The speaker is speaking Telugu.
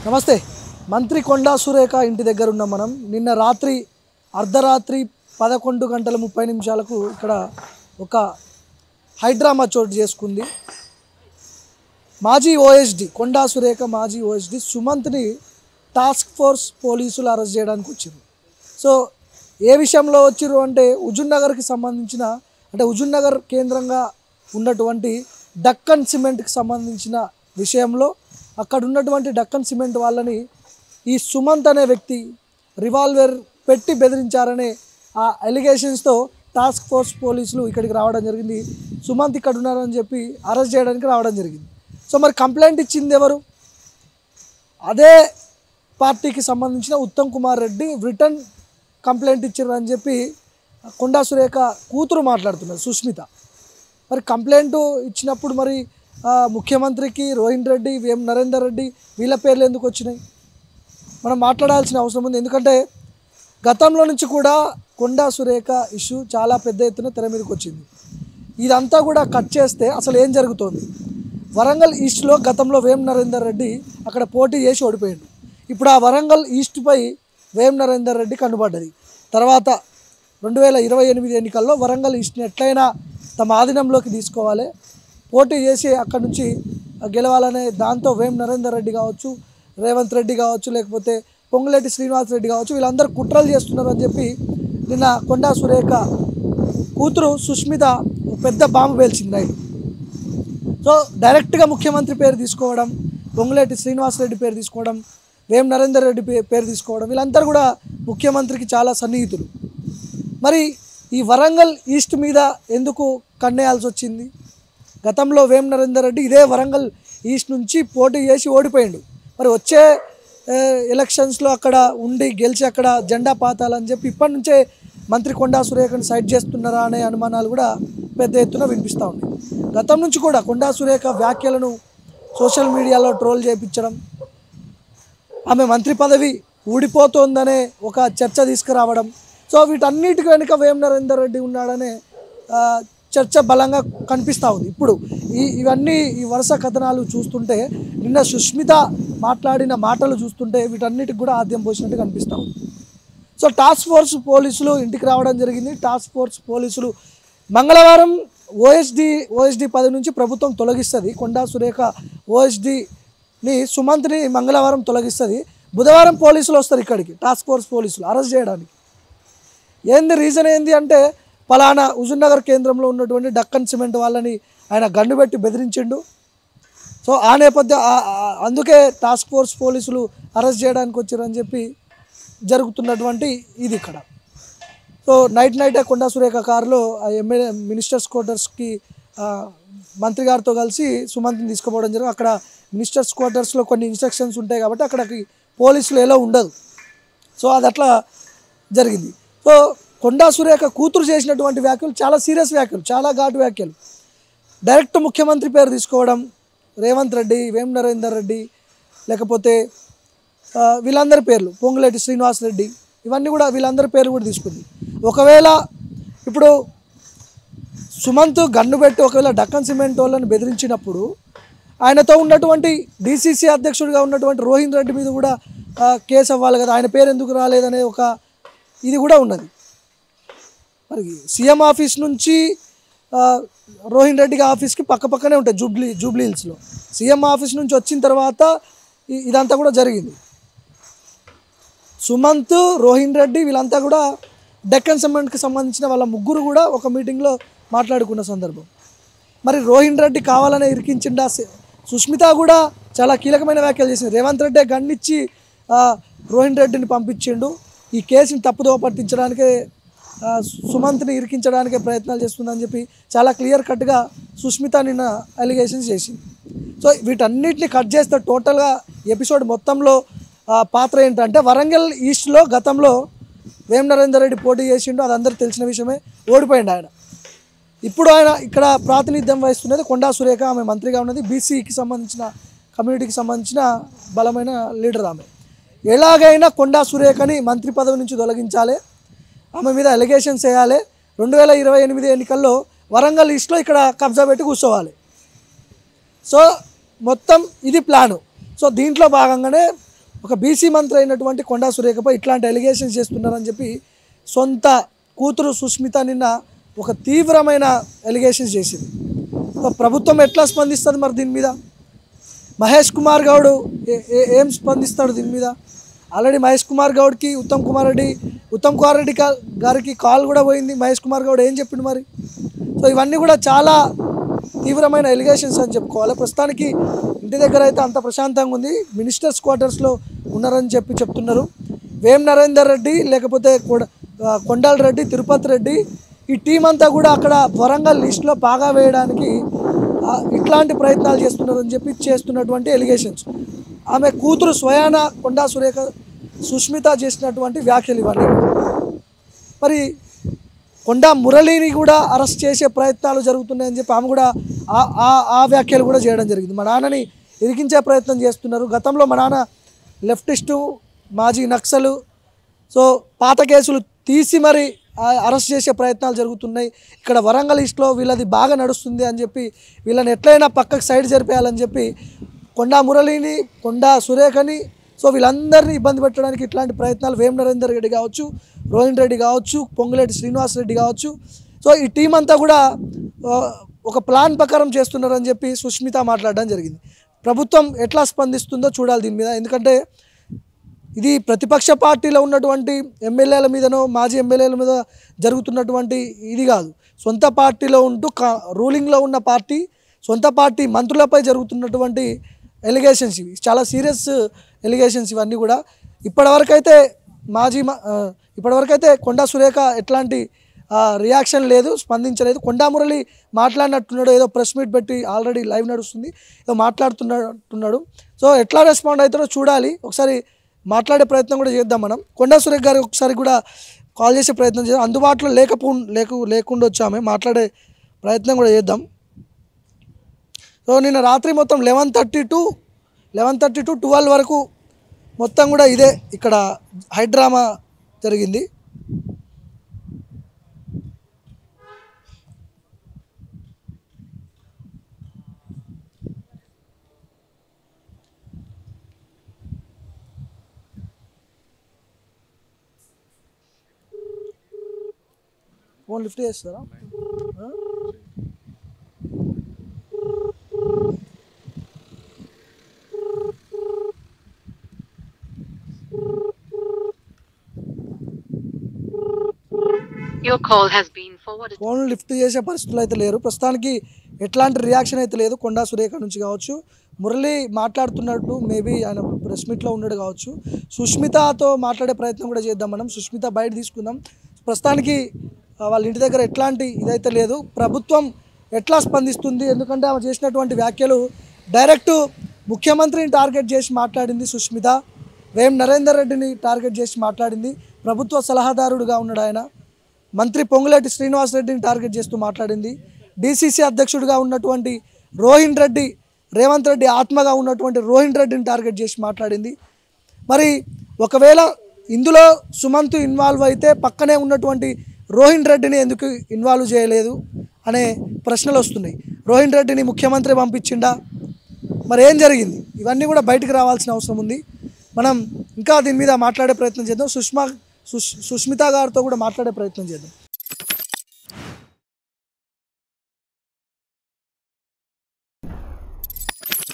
నమస్తే. మంత్రి కొండా సురేఖ ఇంటి దగ్గర ఉన్నాం మనం. నిన్న రాత్రి అర్ధరాత్రి 11 గంటల 30 నిమిషాలకు ఇక్కడ ఒక హైడ్రామా చోటు చేసుకుంది. మాజీ ఓఎస్డి కొండా సురేఖ మాజీ ఓఎస్డి సుమంత్ని టాస్క్ ఫోర్స్ పోలీసులు అరెస్ట్ చేయడానికి వచ్చారు. సో ఏ విషయంలో వచ్చారు అంటే హుజూర్నగర్కి సంబంధించిన హుజూర్ నగర్ కేంద్రంగా ఉన్నటువంటి డక్కన్ సిమెంట్కి సంబంధించిన విషయంలో అక్కడ ఉన్నటువంటి డక్కన్ సిమెంట్ వాళ్ళని ఈ సుమంత్ అనే వ్యక్తి రివాల్వర్ పెట్టి బెదిరించారనే ఆ అలిగేషన్స్తో టాస్క్ ఫోర్స్ పోలీసులు ఇక్కడికి రావడం జరిగింది. సుమంత్ ఇక్కడ ఉన్నారని చెప్పి అరెస్ట్ చేయడానికి రావడం జరిగింది. సో మరి కంప్లైంట్ ఇచ్చింది ఎవరు? అదే పార్టీకి సంబంధించిన ఉత్తమ్ కుమార్ రెడ్డి రిటర్న్ కంప్లైంట్ ఇచ్చారని చెప్పి కొండా సురేఖ కూతురు మాట్లాడుతున్నారు, సుష్మిత. మరి కంప్లైంట్ ఇచ్చినప్పుడు మరి ముఖ్యమంత్రికి రోహిన్ రెడ్డి, వేం నరేందర్ రెడ్డి వీళ్ళ పేర్లు ఎందుకు వచ్చినాయి? మనం మాట్లాడాల్సిన అవసరం ఉంది. ఎందుకంటే గతంలో నుంచి కూడా కొండా సురేఖ ఇష్యూ చాలా పెద్ద ఎత్తున తెర మీదకి వచ్చింది. ఇదంతా కూడా కట్ చేస్తే అసలు ఏం జరుగుతోంది? వరంగల్ ఈస్ట్లో గతంలో వేం నరేందర్ రెడ్డి అక్కడ పోటీ చేసి ఓడిపోయాడు. ఇప్పుడు ఆ వరంగల్ ఈస్ట్పై వేం నరేందర్ రెడ్డి కన్నుబడ్డది. తర్వాత 2028 ఎన్నికల్లో వరంగల్ ఈస్ట్ని ఎట్లయినా తమ ఆధీనంలోకి తీసుకోవాలి, పోటీ చేసి అక్కడ నుంచి గెలవాలనే దాంతో వేం నరేందర్ రెడ్డి కావచ్చు, రేవంత్ రెడ్డి కావచ్చు, లేకపోతే పొంగులేటి శ్రీనివాస్ రెడ్డి కావచ్చు, వీళ్ళందరూ కుట్రలు చేస్తున్నారు అని చెప్పి నిన్న కొండా సురేఖ కూతురు సుష్మిత పెద్ద బాంబు పేల్చింది నైట్. సో డైరెక్ట్గా ముఖ్యమంత్రి పేరు తీసుకోవడం, పొంగులేటి శ్రీనివాస్ రెడ్డి పేరు తీసుకోవడం, వేం నరేందర్ రెడ్డి పేరు తీసుకోవడం, వీళ్ళందరూ కూడా ముఖ్యమంత్రికి చాలా సన్నిహితులు. మరి ఈ వరంగల్ ఈస్ట్ మీద ఎందుకు కన్నేయాల్సి వచ్చింది? గతంలో వేం నరేందర్ రెడ్డి ఇదే వరంగల్ ఈస్ట్ నుంచి పోటీ చేసి ఓడిపోయాడు. మరి వచ్చే ఎలక్షన్స్లో అక్కడ ఉండి గెలిచి అక్కడ జెండా పాతాలని చెప్పి ఇప్పటి నుంచే మంత్రి కొండా సురేఖను సైడ్ చేస్తున్నారా అనే అనుమానాలు కూడా పెద్ద ఎత్తున వినిపిస్తూ ఉన్నాయి. గతం నుంచి కూడా కొండా సురేఖ వ్యాఖ్యలను సోషల్ మీడియాలో ట్రోల్ చేయించడం, ఆమె మంత్రి పదవి ఊడిపోతోందనే ఒక చర్చ తీసుకురావడం, సో వీటన్నిటికి వెనుక వేం నరేందర్ రెడ్డి ఉన్నాడనే చర్చ బలంగా కనిపిస్తూ ఉంది. ఇప్పుడు ఇవన్నీ ఈ వరుస కథనాలు చూస్తుంటే, నిన్న సుష్మిత మాట్లాడిన మాటలు చూస్తుంటే వీటన్నిటికి కూడా ఆద్యం పోసినట్టు కనిపిస్తూ ఉంది. సో టాస్క్ ఫోర్స్ పోలీసులు ఇంటికి రావడం జరిగింది. టాస్క్ ఫోర్స్ పోలీసులు మంగళవారం ఓఎస్డి పదవి నుంచి ప్రభుత్వం తొలగిస్తుంది. కొండా సురేఖ ఓఎస్డిని సుమంత్ని మంగళవారం తొలగిస్తుంది. బుధవారం పోలీసులు వస్తారు ఇక్కడికి, టాస్క్ ఫోర్స్ పోలీసులు అరెస్ట్ చేయడానికి. రీజన్ ఏంది అంటే పలానా హుజూర్నగర్ కేంద్రంలో ఉన్నటువంటి డక్కన్ సిమెంట్ వాళ్ళని ఆయన గన్ను పెట్టి బెదిరించిండు. సో ఆ నేపథ్యం అందుకే టాస్క్ ఫోర్స్ పోలీసులు అరెస్ట్ చేయడానికి వచ్చారని చెప్పి జరుగుతున్నటువంటి ఇది ఇక్కడ. సో నైటే కొండా సురేఖ కారులో ఎమ్మెల్యే మినిస్టర్స్ క్వార్టర్స్కి మంత్రి గారితో కలిసి సుమంత్ని తీసుకుపోవడం జరిగింది. అక్కడ మినిస్టర్స్ క్వార్టర్స్లో కొన్ని ఇన్స్ట్రక్షన్స్ ఉంటాయి కాబట్టి అక్కడికి పోలీసులు ఎలా ఉండదు. సో అది అట్లా జరిగింది. సో కొండా సురేఖ కూతురు చేసినటువంటి వ్యాఖ్యలు చాలా సీరియస్ వ్యాఖ్యలు, చాలా ఘాటు వ్యాఖ్యలు. డైరెక్ట్ ముఖ్యమంత్రి పేరు తీసుకోవడం, రేవంత్ రెడ్డి, వేం నరేందర్ రెడ్డి, లేకపోతే వీళ్ళందరి పేర్లు, పొంగులేటి శ్రీనివాస్ రెడ్డి, ఇవన్నీ కూడా వీళ్ళందరి పేర్లు కూడా తీసుకుంది. ఒకవేళ ఇప్పుడు సుమంత్ గన్ను పెట్టి ఒకవేళ డక్కన్ సిమెంట్ వాళ్ళని బెదిరించినప్పుడు ఆయనతో ఉన్నటువంటి డీసీసీ అధ్యక్షుడిగా ఉన్నటువంటి రోహిన్ రెడ్డి మీద కూడా కేసు అవ్వాలి కదా, ఆయన పేరు ఎందుకు రాలేదనే ఒక ఇది కూడా ఉన్నది. మరి సీఎం ఆఫీస్ నుంచి రోహిన్ రెడ్డి ఆఫీస్కి పక్కనే ఉంటాయి జూబ్లీ హిల్స్లో. సీఎం ఆఫీస్ నుంచి వచ్చిన తర్వాత ఇదంతా కూడా జరిగింది. సుమంత్, రోహిన్ రెడ్డి వీళ్ళంతా కూడా డెక్కన్ సిమెంట్కి సంబంధించిన వాళ్ళ ముగ్గురు కూడా ఒక మీటింగ్లో మాట్లాడుకున్న సందర్భం. మరి రోహిన్ రెడ్డి కావాలనే ఇరికించిండా? సుష్మిత కూడా చాలా కీలకమైన వ్యాఖ్యలు చేసింది. రేవంత్ రెడ్డి గన్నిచ్చి రోహిన్ రెడ్డిని పంపించిండు, ఈ కేసుని తప్పుదోవ పట్టించడానికే సుమంత్ని ఇరికించడానికే ప్రయత్నాలు చేస్తుందని చెప్పి చాలా క్లియర్ కట్గా సుష్మిత నిన్న అలిగేషన్స్ చేసింది. సో వీటన్నిటిని కట్ చేస్తే టోటల్గా ఎపిసోడ్ మొత్తంలో పాత్ర ఏంటంటే వరంగల్ ఈస్ట్లో గతంలో వేం నరేందర్ రెడ్డి పోటీ చేసిండు, అది అందరికీ తెలిసిన విషయమే, ఓడిపోయిండు ఆయన. ఇప్పుడు ఆయన ఇక్కడ ప్రాతినిధ్యం వహిస్తున్నది కొండా సురేఖ, ఆమె మంత్రిగా ఉన్నది. బీసీకి సంబంధించిన కమ్యూనిటీకి సంబంధించిన బలమైన లీడర్ ఆమె. ఎలాగైనా కొండా సురేఖని మంత్రి పదవి నుంచి తొలగించాలి, ఆమె మీద అలిగేషన్స్ వేయాలి, 2028 ఎన్నికల్లో వరంగల్ ఈస్ట్లో ఇక్కడ కబ్జా పెట్టి కూర్చోవాలి. సో మొత్తం ఇది ప్లాను. సో దీంట్లో భాగంగానే ఒక బీసీ మంత్రి అయినటువంటి కొండా సురేఖపై ఇట్లాంటి ఎలిగేషన్స్ చేస్తున్నారని చెప్పి సొంత కూతురు సుష్మిత నిన్న ఒక తీవ్రమైన ఎలిగేషన్స్ చేసింది. ప్రభుత్వం ఎట్లా స్పందిస్తుంది మరి దీని మీద? మహేష్ కుమార్ గౌడ్ ఏం స్పందిస్తాడు దీని మీద? ఆల్రెడీ మహేష్ కుమార్ గౌడ్కి ఉత్తమ్ కుమార్ రెడ్డి గారికి కాల్ కూడా పోయింది. మహేష్ కుమార్ గౌడ్ ఏం చెప్పిండు మరి? సో ఇవన్నీ కూడా చాలా తీవ్రమైన ఎలిగేషన్స్ అని చెప్పుకోవాలి. ప్రస్తుతానికి ఇంటి దగ్గర అయితే అంత ప్రశాంతంగా ఉంది. మినిస్టర్స్ క్వార్టర్స్లో ఉన్నారని చెప్తున్నారు. వేం నరేందర్ రెడ్డి లేకపోతే కొండల్ రెడ్డి, తిరుపతి రెడ్డి ఈ టీం అంతా కూడా అక్కడ వరంగల్ లిస్టులో బాగా వేయడానికి ఇట్లాంటి ప్రయత్నాలు చేస్తున్నారని చెప్పి చేస్తున్నటువంటి ఎలిగేషన్స్. ఆమె కూతురు స్వయాన కొండా సురేఖ సుష్మిత చేసినటువంటి వ్యాఖ్యలు ఇవన్నీ. మరి కొండా మురళిని కూడా అరెస్ట్ చేసే ప్రయత్నాలు జరుగుతున్నాయని చెప్పి ఆమె కూడా ఆ వ్యాఖ్యలు కూడా చేయడం జరిగింది. మా నాన్నని ఇరికించే ప్రయత్నం చేస్తున్నారు. గతంలో మా నాన్న లెఫ్టిస్టు, మాజీ నక్సలు, సో పాత కేసులు తీసి మరి అరెస్ట్ చేసే ప్రయత్నాలు జరుగుతున్నాయి. ఇక్కడ వరంగల్ ఈస్ట్లో వీళ్ళది బాగా నడుస్తుంది అని చెప్పి వీళ్ళని ఎట్లయినా పక్కకు సైడ్ జరిపేయాలని చెప్పి కొండా మురళిని, కొండా సురేఖని, సో వీళ్ళందరినీ ఇబ్బంది పెట్టడానికి ఇట్లాంటి ప్రయత్నాలు వేం నరేందర్ రెడ్డి కావచ్చు, రోహిన్ రెడ్డి కావచ్చు, పొంగులేటి శ్రీనివాస్ రెడ్డి కావచ్చు, సో ఈ టీం అంతా కూడా ఒక ప్లాన్ ప్రకారం చేస్తున్నారని చెప్పి సుష్మిత మాట్లాడడం జరిగింది. ప్రభుత్వం ఎట్లా స్పందిస్తుందో చూడాలి దీని మీద. ఎందుకంటే ఇది ప్రతిపక్ష పార్టీలో ఉన్నటువంటి ఎమ్మెల్యేల మీదనో మాజీ ఎమ్మెల్యేల మీద జరుగుతున్నటువంటి ఇది కాదు. సొంత పార్టీలో ఉంటూ రూలింగ్లో ఉన్న పార్టీ, సొంత పార్టీ మంత్రులపై జరుగుతున్నటువంటి ఎలిగేషన్స్ ఇవి. చాలా సీరియస్ ఎలిగేషన్స్ ఇవన్నీ కూడా. ఇప్పటివరకైతే కొండా సురేఖ ఎట్లాంటి రియాక్షన్ లేదు, స్పందించలేదు. కొండా మురళి మాట్లాడినట్టున్నాడు, ఏదో ప్రెస్ మీట్ పెట్టి ఆల్రెడీ లైవ్ నడుస్తుంది, ఏదో మాట్లాడుతున్నట్టున్నాడు. సో ఎట్లా రెస్పాండ్ అవుతారో చూడాలి. ఒకసారి మాట్లాడే ప్రయత్నం కూడా చేద్దాం మనం. కొండా సురేఖ గారు ఒకసారి కూడా కాల్ చేసే ప్రయత్నం చేద్దాం. అందుబాటులో లేకుండా వచ్చామే, మాట్లాడే ప్రయత్నం కూడా చేద్దాం. సో నిన్న రాత్రి మొత్తం 11:30 to 12 వరకు మొత్తం కూడా ఇదే ఇక్కడ హైడ్రామా జరిగింది. ఫోన్ లిఫ్ట్ చేస్తారా? ఫోన్ లిఫ్ట్ చేసే పరిస్థితులు అయితే లేరు. ప్రస్తుతానికి ఎట్లాంటి రియాక్షన్ అయితే లేదు కొండా సురేఖ నుంచి కావచ్చు. మురళి మాట్లాడుతున్నట్టు మేబీ ఆయన ప్రెస్ మీట్లో ఉన్నాడు కావచ్చు. సుష్మితతో మాట్లాడే ప్రయత్నం కూడా చేద్దాం మనం. సుష్మిత బయట తీసుకుందాం. ప్రస్తుతానికి వాళ్ళ ఇంటి దగ్గర ఎట్లాంటి ఇదైతే లేదు. ప్రభుత్వం ఎట్లా స్పందిస్తుంది? ఎందుకంటే ఆమె చేసినటువంటి వ్యాఖ్యలు డైరెక్ట్ ముఖ్యమంత్రిని టార్గెట్ చేసి మాట్లాడింది సుష్మిత. వేం నరేందర్ రెడ్డిని టార్గెట్ చేసి మాట్లాడింది. ప్రభుత్వ సలహాదారుడుగా ఉన్నాడు ఆయన. మంత్రి పొంగులేటి శ్రీనివాస్ రెడ్డిని టార్గెట్ చేస్తూ మాట్లాడింది. డీసీసీ అధ్యక్షుడిగా ఉన్నటువంటి రోహిన్ రెడ్డి, రేవంత్ రెడ్డి ఆత్మగా ఉన్నటువంటి రోహిన్ రెడ్డిని టార్గెట్ చేసి మాట్లాడింది. మరి ఒకవేళ ఇందులో సుమంత్ ఇన్వాల్వ్ అయితే పక్కనే ఉన్నటువంటి రోహిన్ రెడ్డిని ఎందుకు ఇన్వాల్వ్ చేయలేదు అనే ప్రశ్నలు వస్తున్నాయి. రోహిన్ రెడ్డిని ముఖ్యమంత్రి పంపించిండా? మరి ఏం జరిగింది? ఇవన్నీ కూడా బయటకు రావాల్సిన అవసరం ఉంది. మనం ఇంకా దీని మీద మాట్లాడే ప్రయత్నం చేద్దాం. సుష్మిత గారితో కూడా మాట్లాడే ప్రయత్నం చేద్దాం.